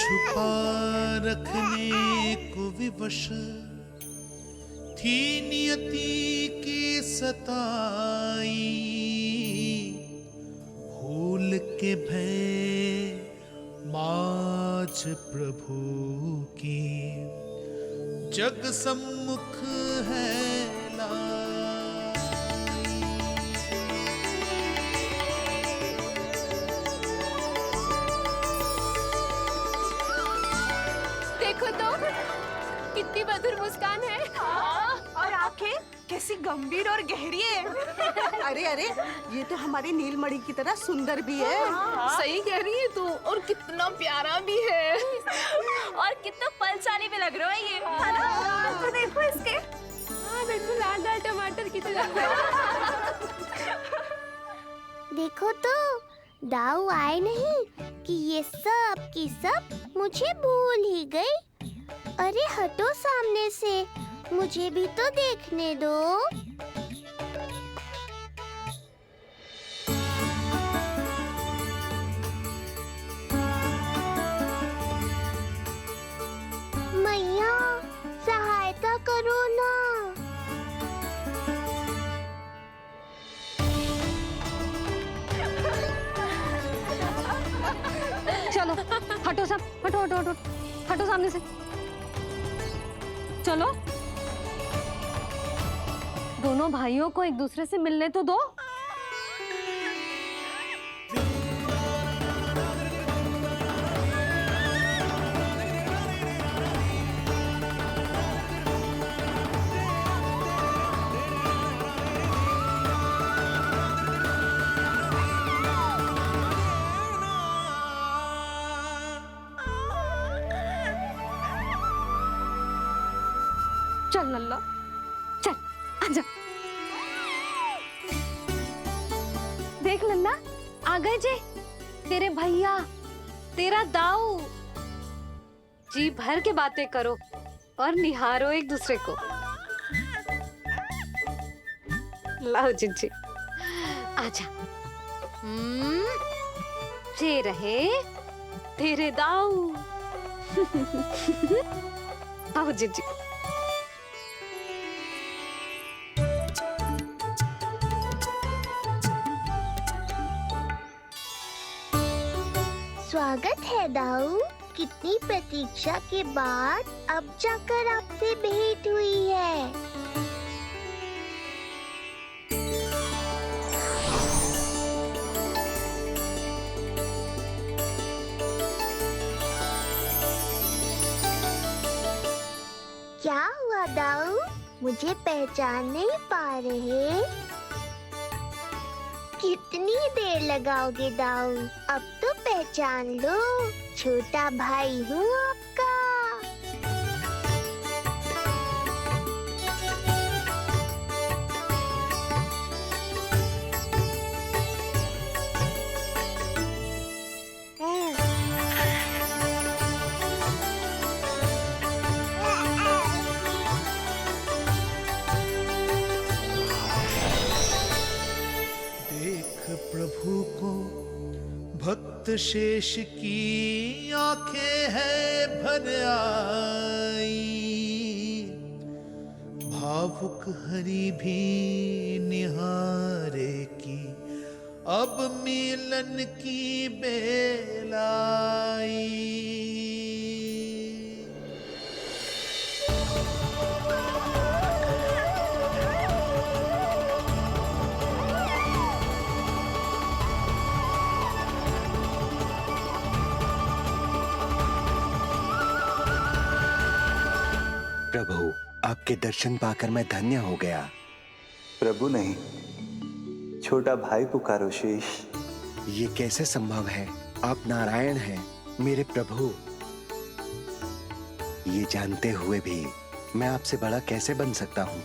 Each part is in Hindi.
छुपा रखने को विवश थी नियति की सताई, भूल के भय माज प्रभु की जग सम्मुख है लाई। देखो तो कितनी मधुर मुस्कान है। और आंखें कैसी गंभीर और गहरी है। अरे अरे, ये तो हमारी नीलमणि की तरह सुंदर भी है। सही कह रही है तू, और कितना प्यारा भी है। और कितना पलसानी भी लग रहा है ये, है ना? तो देखो इसके। हाँ बिल्कुल, लाल लाल टमाटर की तरह। देखो तो दाऊ आए नहीं कि ये सब की सब मुझे भूल ही गई। अरे हटो सामने से, मुझे भी तो देखने दो। मैया सहायता करो ना। चलो हटो सब, हटो हटो हटो, हटो सामने से। चलो दोनों भाइयों को एक दूसरे से मिलने तो दो। चल लल्ला, चल आजा। देख लल्ला, आ गए जे तेरे भैया, तेरा दाऊ। जी भर के बातें करो और निहारो एक दूसरे को। लाओ जिज्जी, आजा। जे रहे तेरे दाऊ। आओ जिज्जी। स्वागत है दाऊ। कितनी प्रतीक्षा के बाद अब जाकर आपसे भेंट हुई है। क्या हुआ दाऊ, मुझे पहचान नहीं पा रहे? कितनी देर लगाओगे दाऊ? अब तो पहचान लो, छोटा भाई हूँ आपका। प्रभु को भक्त शेष की आंखें है भर आई, भावुक हरि भी निहारे की अब मिलन की बेलाई। प्रभु, आपके दर्शन पाकर मैं धन्य हो गया। प्रभु नहीं, छोटा भाई पुकारो शेष। ये कैसे संभव है? आप नारायण हैं, मेरे प्रभु। ये जानते हुए भी मैं आपसे बड़ा कैसे बन सकता हूँ?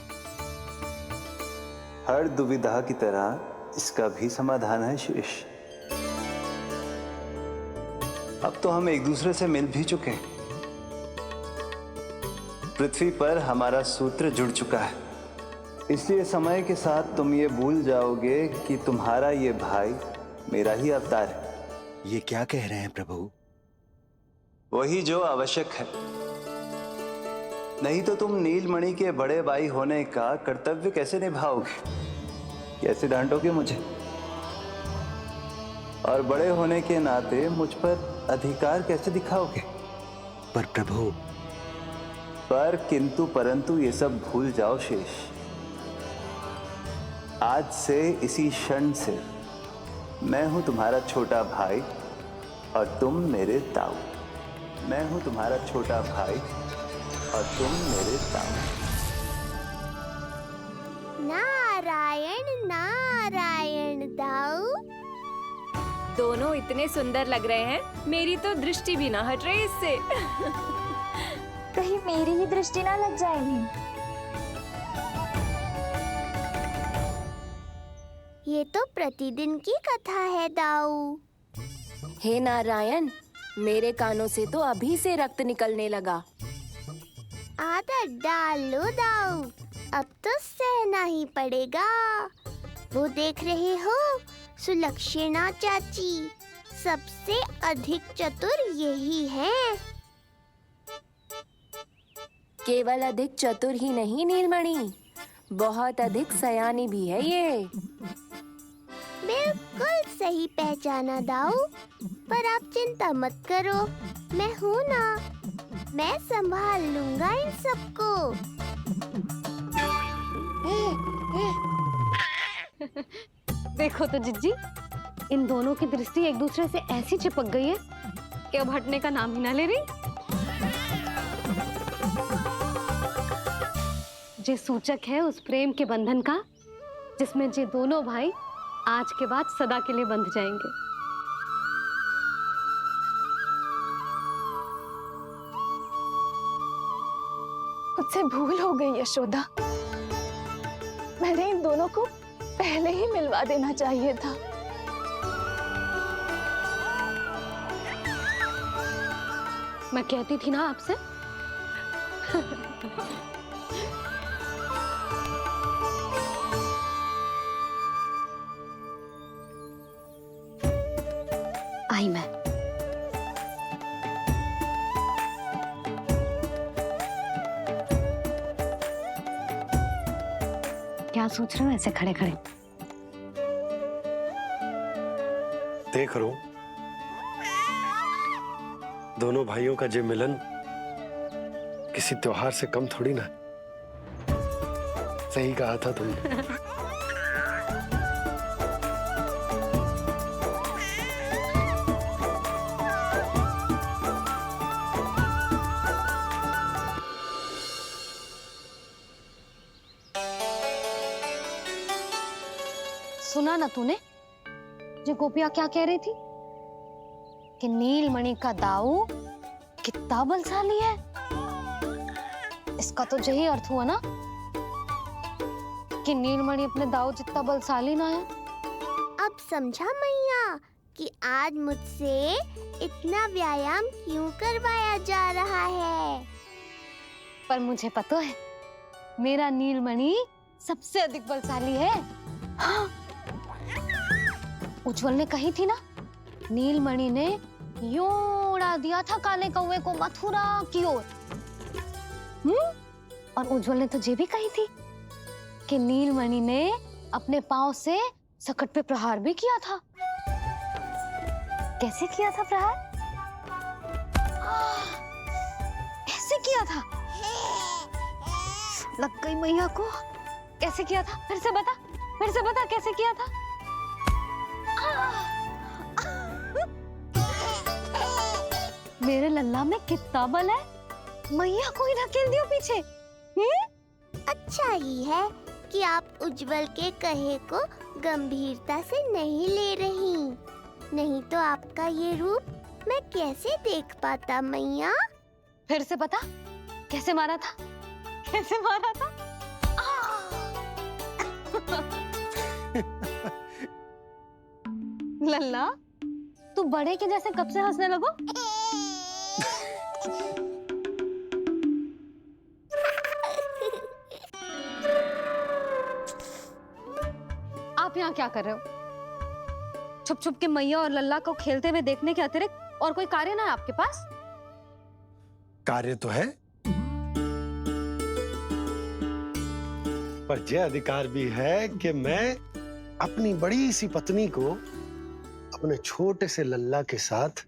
हर दुविधा की तरह इसका भी समाधान है शेष। अब तो हम एक दूसरे से मिल भी चुके हैं। पृथ्वी पर हमारा सूत्र जुड़ चुका है, इसलिए समय के साथ तुम ये भूल जाओगे कि तुम्हारा ये भाई मेरा ही अवतार है। ये क्या कह रहे हैं प्रभु? वही जो आवश्यक है। नहीं तो तुम नीलमणि के बड़े भाई होने का कर्तव्य कैसे निभाओगे? कैसे डांटोगे मुझे? और बड़े होने के नाते मुझ पर अधिकार कैसे दिखाओगे? पर प्रभु। पर किंतु परंतु ये सब भूल जाओ शेष। आज से इसी क्षण से मैं हूं तुम्हारा छोटा भाई और तुम मेरे ताऊ। मैं हूं तुम्हारा छोटा भाई और तुम मेरे ताऊ। नारायण नारायण दाऊ। दोनों इतने सुंदर लग रहे हैं, मेरी तो दृष्टि भी ना हट रही इससे। कहीं मेरी ही दृष्टि ना लग जाएगी। ये तो प्रतिदिन की कथा है दाऊ। हे नारायण, मेरे कानों से तो अभी से रक्त निकलने लगा। आदत डाल लो दाऊ, अब तो सहना ही पड़ेगा। वो देख रहे हो, सुलक्षणा चाची सबसे अधिक चतुर यही है। केवल अधिक चतुर ही नहीं नीलमणि, बहुत अधिक सयानी भी है ये। बिल्कुल सही पहचाना दाऊ, पर आप चिंता मत करो, मैं हूँ ना, मैं संभाल लूंगा इन सबको। देखो तो जिज्जी, इन दोनों की दृष्टि एक दूसरे से ऐसी चिपक गई है कि अब हटने का नाम ही ना ले रही। जे सूचक है उस प्रेम के बंधन का, जिसमें जे दोनों भाई आज के बाद सदा के लिए बंध जाएंगे। मुझसे भूल हो गई यशोदा, मैंने इन दोनों को पहले ही मिलवा देना चाहिए था। मैं कहती थी ना आपसे। आई मैं। क्या सोच रहे हो ऐसे खड़े खड़े? देख रहा हूं दोनों भाइयों का जे मिलन किसी त्योहार से कम थोड़ी ना। सही कहा था तुमने। सुना ना तूने जो गोपिया क्या कह रही थी कि नीलमणि का दाऊ कितना बलशाली है। इसका तो यही अर्थ हुआ ना कि नीलमणि अपने दाऊ जितना बलशाली ना है। अब समझा मैया कि आज मुझसे इतना व्यायाम क्यों करवाया जा रहा है। पर मुझे पता है मेरा नीलमणि सबसे अधिक बलशाली है। हाँ। उज्जवल ने कही थी ना, नीलमणि ने यूं उड़ा दिया था काले कौवे को मथुरा की ओर। और उज्जवल ने तो ये भी कही थी कि नीलमणि ने अपने पांव से सकट पे प्रहार भी किया था। कैसे किया था प्रहार? ऐसे किया था। लग गई मैया को। कैसे किया था? फिर से बता कैसे किया था? मेरे लल्ला में कितना बल है। मैया को ही धकेल दियो पीछे। अच्छा ही है कि आप उज्जवल के कहे को गंभीरता से नहीं ले रही, नहीं तो आपका ये रूप मैं कैसे देख पाता मैया। फिर से बता कैसे मारा था? कैसे मारा था? लल्ला तू बड़े के जैसे कब से हंसने लगो? आप यहाँ क्या कर रहे हो? छुप छुप के मैया और लल्ला को खेलते हुए देखने के अतिरिक्त और कोई कार्य ना है आपके पास? कार्य तो है, पर यह अधिकार भी है कि मैं अपनी बड़ी सी पत्नी को अपने छोटे से लल्ला के साथ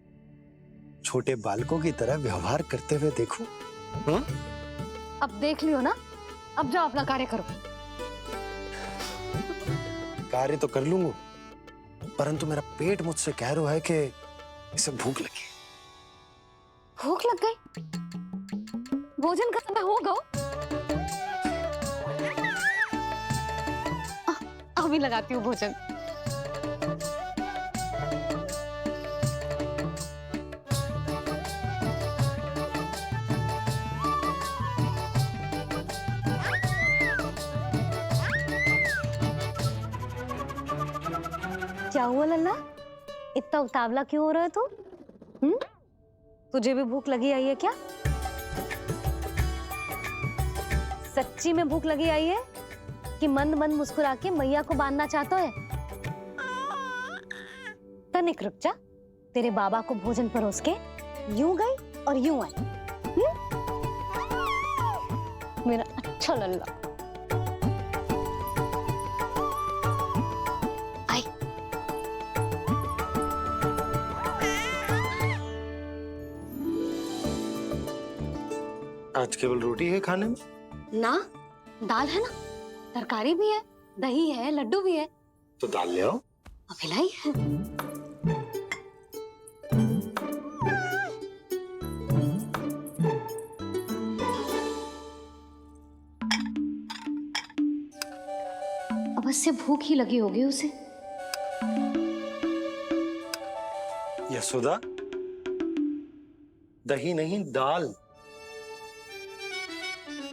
छोटे बालकों की तरह व्यवहार करते हुए देखूं। अब देख लियो ना, अब जाओ अपना कार्य करो। कार्य तो कर लूंगा, परंतु मेरा पेट मुझसे कह रहा है कि इसे भूख लगी। भूख लग गई? भोजन का समय होगा। अभी लगाती हूँ भोजन। क्या हुआ लल्ला, इतना उतावला क्यों हो रहा है तू? तुझे भी भूख लगी आई है क्या? सच्ची में भूख लगी आई है कि मंद मंद मुस्कुरा के मैया को बांधना चाहता है? तनिक रुक जा, तेरे बाबा को भोजन परोस के यूं गई और यूं आई। मेरा अच्छा लल्ला। आई। आज केवल रोटी है खाने में? ना, दाल है ना, तरकारी भी है, दही है, लड्डू भी है। तो दाल ले आओ। अभी लाई है। अवश्य भूख ही लगी होगी उसे। यशोदा, दही नहीं दाल।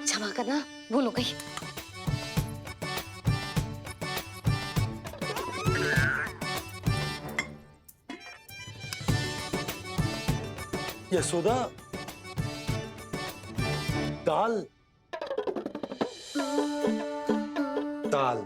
क्षमा करना, भूल हो गई। यशोदा, दाल दाल।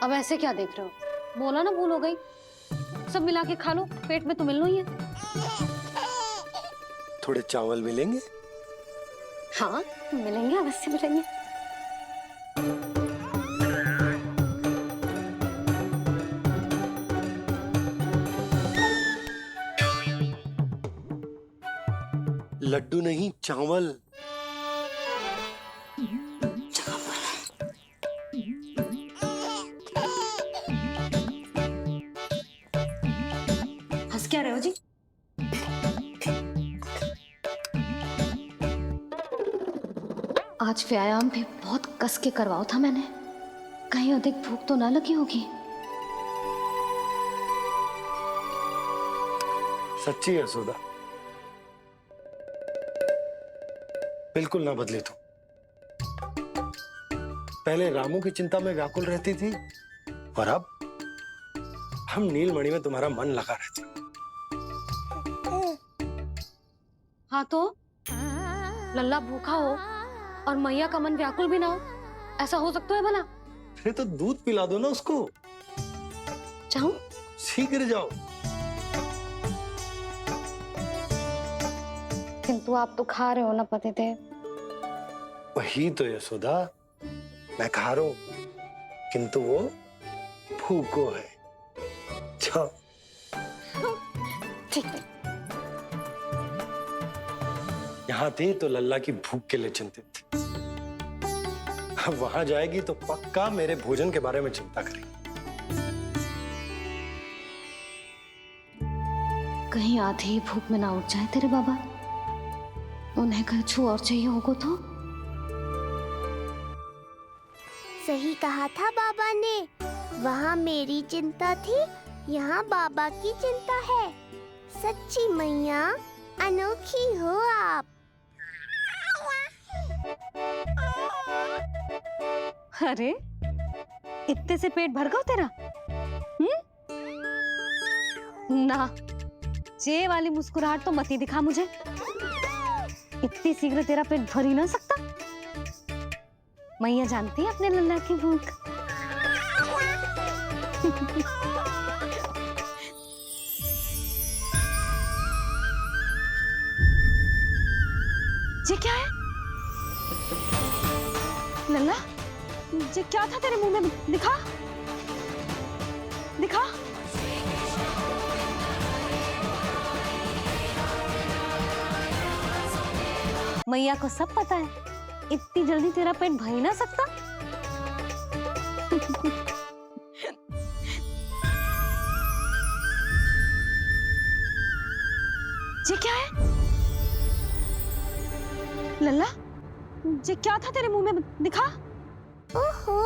अब ऐसे क्या देख रहे हो? बोला ना भूल हो गई। सब मिला के खा लो, पेट में तो मिलना ही है। थोड़े चावल मिलेंगे? हाँ मिलेंगे, अवश्य मिलेंगे। लड्डू नहीं, चावल। हंस क्या रहे हो जी? आज व्यायाम भी बहुत कस के करवाओ था मैंने, कहीं अधिक भूख तो ना लगी होगी। सच्ची यशोदा, बिल्कुल ना बदले तू। पहले रामू की चिंता में व्याकुल रहती थी, और अब हम नीलमणि में तुम्हारा मन लगा रहता। हाँ तो लल्ला भूखा हो और मैया का मन व्याकुल भी ना हो, ऐसा हो सकता है भला? फिर तो दूध पिला दो ना उसको। चाहूं? शीघ्र जाओ। किंतु आप तो खा रहे हो ना पतिदेव। वही तो यशोदा, मैं खा रहा हूं, किंतु वो भूखो है। जाओ। ठीक है। यहाँ थी तो लल्ला की भूख के लिए चिंतित थी, अब वहां जाएगी तो पक्का मेरे भोजन के बारे में चिंता करेगी। कहीं आधी भूख में ना उठ जाए तेरे बाबा, उन्हें कुछ और चाहिए होगा तो? सही कहा था बाबा ने, वहाँ मेरी चिंता थी, यहाँ बाबा की चिंता है। सच्ची मैया, अनोखी हो आप। अरे इतने से पेट भर गया तेरा? ना, ये वाली मुस्कुराहट तो मत ही दिखा मुझे। इतनी शीघ्र तेरा पेट भर ही ना सकता। मैया जानती है अपने लल्ला की भूख। ये क्या है लल्ला? ये क्या था तेरे मुंह में? दिखा दिखा। मैया को सब पता है, इतनी जल्दी तेरा पेट भर ही ना सकता। ये क्या है लल्ला? ये क्या था तेरे मुंह में? दिखा। ओहो,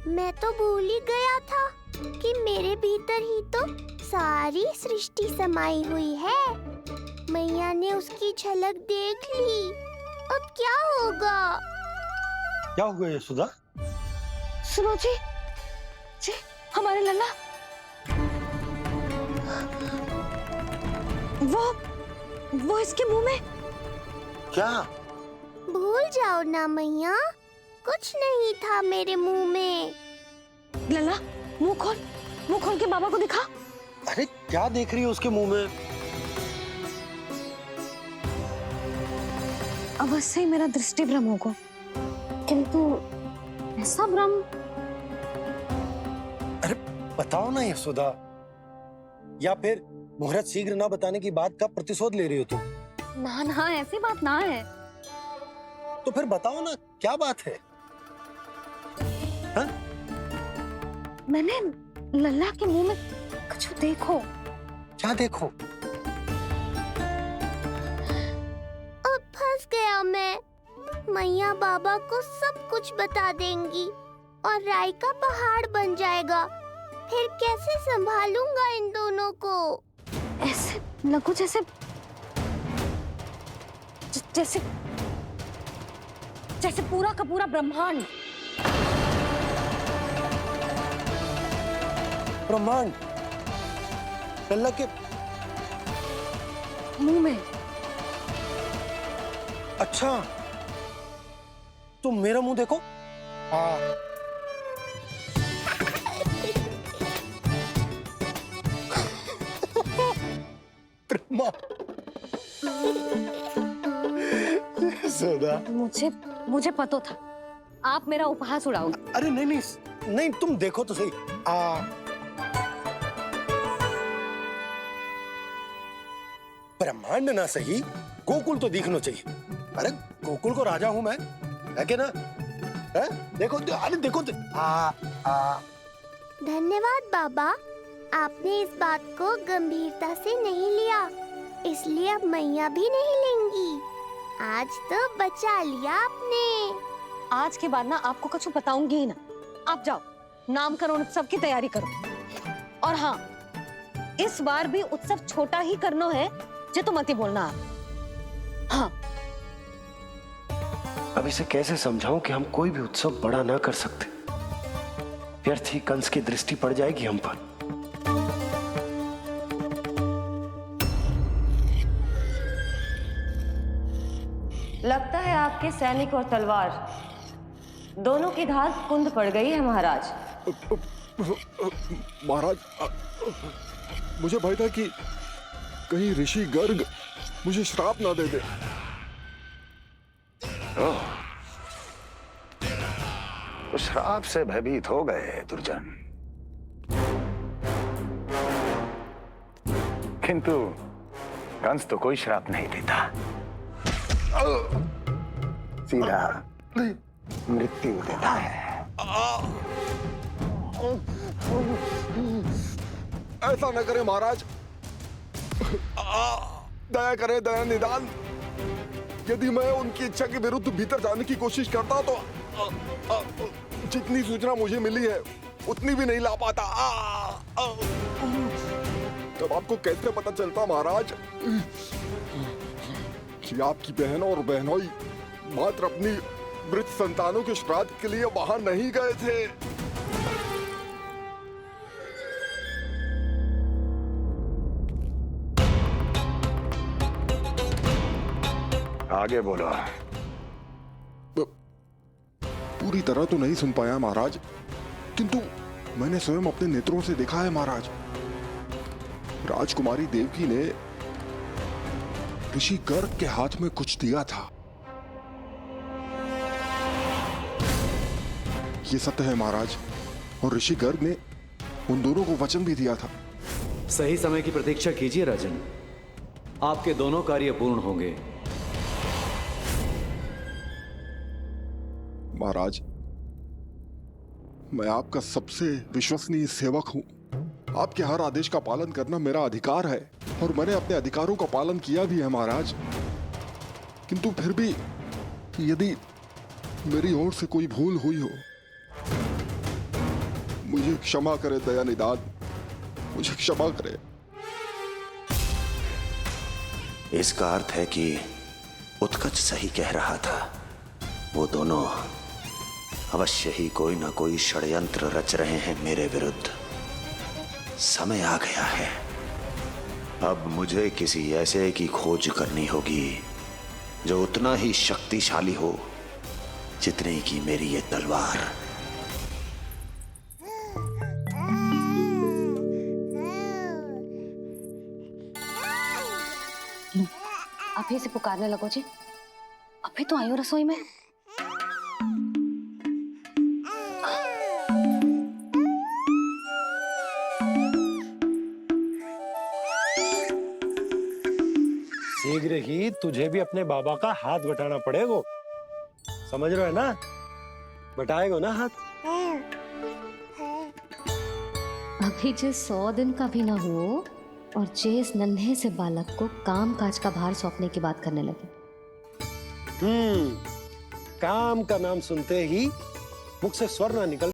मैं तो भूल ही गया था कि मेरे भीतर ही तो सारी सृष्टि समाई हुई है। मैया ने उसकी झलक देख ली। अब क्या होगा? क्या हो गया यशोदा? सुनो जी, जी हमारे लल्ला वो इसके मुंह में। क्या? भूल जाओ ना मैया, कुछ नहीं था मेरे मुंह में। लल्ला मुंह खोल के बाबा को दिखा। अरे क्या देख रही है उसके मुंह में? अवश्य ही मेरा दृष्टि भ्रम होगा, किंतु ऐसा भ्रम। अरे बताओ ना यशोदा, या फिर मुहूर्त शीघ्र ना बताने की बात का प्रतिशोध ले रही हो तुम? ना ना, ऐसी बात ना है। तो फिर बताओ ना क्या बात है? हाँ? मैंने लल्ला के मुंह में कुछ देखो। क्या देखो? अब फंस गया मैं। मैया बाबा को सब कुछ बता देंगी और राय का पहाड़ बन जाएगा। फिर कैसे संभालूंगा इन दोनों को? ऐसे लगो जैसे जैसे जैसे पूरा का पूरा ब्रह्मांड। ब्रह्मांड लल्ला के मुंह में। अच्छा, तुम मेरा मुंह देखो। हाँ। ब्रह्मा। यशोदा, मुझे पता था आप मेरा उपहास उड़ाओगे। अरे नहीं, तुम देखो तो सही। ब्रह्मांड ना सही, गोकुल तो दिखना चाहिए। अरे गोकुल को राजा हूं मैं, है कि ना? है? देखो, अरे देखो। धन्यवाद बाबा, आपने इस बात को गंभीरता से नहीं लिया, इसलिए अब मैया भी नहीं लेंगी। आज तो बचा लिया आपने। आज के बाद ना आपको कुछ बताऊंगी ही ना। आप जाओ, नामकरण उत्सव की तैयारी करो। और हाँ, इस बार भी उत्सव छोटा ही करना है, जो तो मत ही बोलना आप। हाँ। अब इसे कैसे समझाऊं कि हम कोई भी उत्सव बड़ा ना कर सकते? व्यर्थ ही कंस की दृष्टि पड़ जाएगी हम पर। लगता है आपके सैनिक और तलवार दोनों की धार कुंद पड़ गई है महाराज। महाराज, मुझे भय था कि कहीं ऋषि गर्ग मुझे श्राप ना दे दे। तो श्राप से भयभीत हो गए दुर्जन, किंतु कंस तो कोई श्राप नहीं देता, सीधा मृत्यु देता है। ऐसा न करे महाराज, दया करे, दया निदान। यदि मैं उनकी इच्छा के विरुद्ध भीतर जाने की कोशिश करता तो जितनी सूचना मुझे मिली है उतनी भी नहीं ला पाता। तब आपको कैसे पता चलता महाराज कि आपकी बहन और बहनोई मात्र अपनी मृत संतानों के श्राद्ध के लिए वहां नहीं गए थे? आगे बोलो। पूरी तरह तो नहीं सुन पाया महाराज, किंतु मैंने स्वयं अपने नेत्रों से देखा है महाराज। राजकुमारी देवकी ने ऋषि गर्ग के हाथ में कुछ दिया था। ये सत्य है महाराज, और ऋषि गर्ग ने उन दोनों को वचन भी दिया था। सही समय की प्रतीक्षा कीजिए राजन, आपके दोनों कार्य पूर्ण होंगे। महाराज, मैं आपका सबसे विश्वसनीय सेवक हूं। आपके हर आदेश का पालन करना मेरा अधिकार है, और मैंने अपने अधिकारों का पालन किया भी है महाराज। किंतु फिर भी यदि मेरी ओर से कोई भूल हुई हो, मुझे क्षमा करे दयानिधान, मुझे क्षमा करे। इसका अर्थ है कि उत्कच सही कह रहा था। वो दोनों अवश्य ही कोई ना कोई षड्यंत्र रच रहे हैं मेरे विरुद्ध। समय आ गया है, अब मुझे किसी ऐसे की खोज करनी होगी जो उतना ही शक्तिशाली हो जितनी की मेरी ये तलवार। अभी से पुकारने लगो जी, अभी तो आई हो रसोई में। शीघ्र ही तुझे भी अपने बाबा का हाथ बटाना पड़ेगा, समझ रहे हो ना? बटाएगो ना हाथ? अभी जे 100 दिन का भी ना हो और जे इस नन्हे से बालक को काम काज का भार सौंपने की बात करने लगे। काम का नाम सुनते ही मुख से स्वर ना निकल